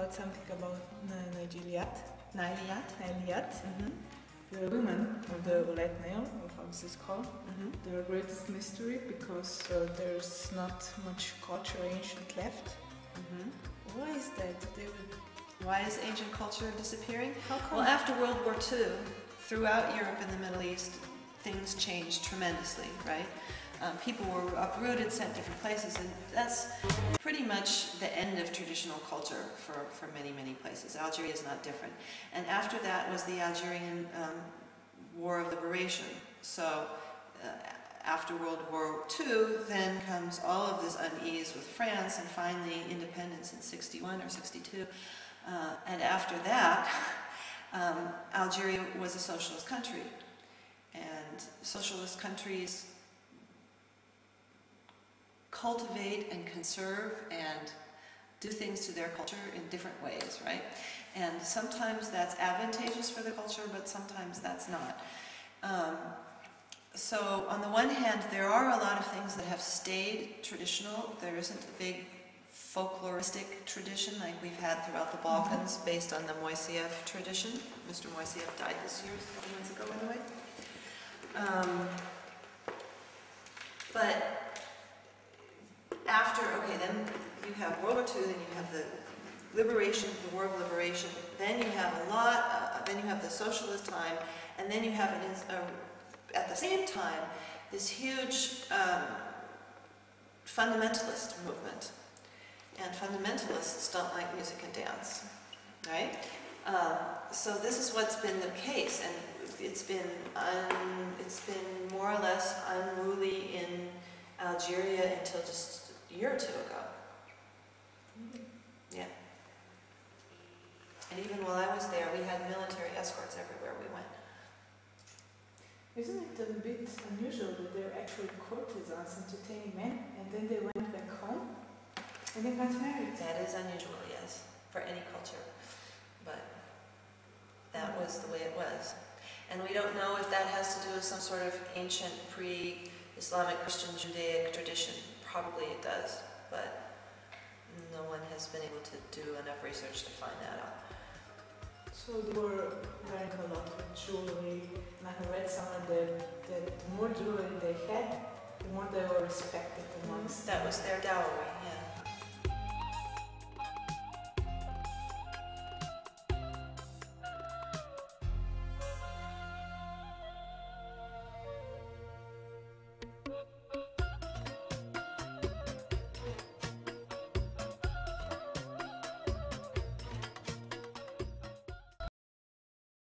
about something about Nailiyat. The women, or the Olet Nail, or how is this called? Their greatest mystery, because there's not much culture, ancient left. Why is that? Why is ancient culture disappearing? How come? Well, after World War II, throughout Europe and the Middle East, things changed tremendously, right? People were uprooted, sent different places, and that's pretty much the end of traditional culture for many, many places. Algeria is not different. And after that was the Algerian War of Liberation. So after World War II, then comes all of this unease with France, and finally independence in 61 or 62. And after that, Algeria was a socialist country. And socialist countries cultivate and conserve and do things to their culture in different ways, right? And sometimes that's advantageous for the culture, but sometimes that's not. So on the one hand, there are a lot of things that have stayed traditional. There isn't a big folkloristic tradition like we've had throughout the Balkans based on the Moiseev tradition. Mr. Moiseev died this year, a couple months ago, by the way. But after, okay, then you have World War II, then you have the liberation, the War of Liberation, then you have a lot, then you have the socialist time, and then you have, at the same time, this huge fundamentalist movement. And fundamentalists don't like music and dance, right? So this is what's been the case, and it's been more or less unruly in Algeria until just a year or two ago. Yeah. And even while I was there, we had military escorts everywhere we went. Isn't it a bit unusual that they're actually courtesans entertaining men, and then they went back home and they got married? That is unusual, yes, for any culture. But that was the way it was. And we don't know if that has to do with some sort of ancient pre-Islamic Christian Judaic tradition. Probably it does, but no one has been able to do enough research to find that out. So they were wearing a lot of jewelry, and I read somewhere that the more jewelry they had, the more they were respected amongst. That was their dowry.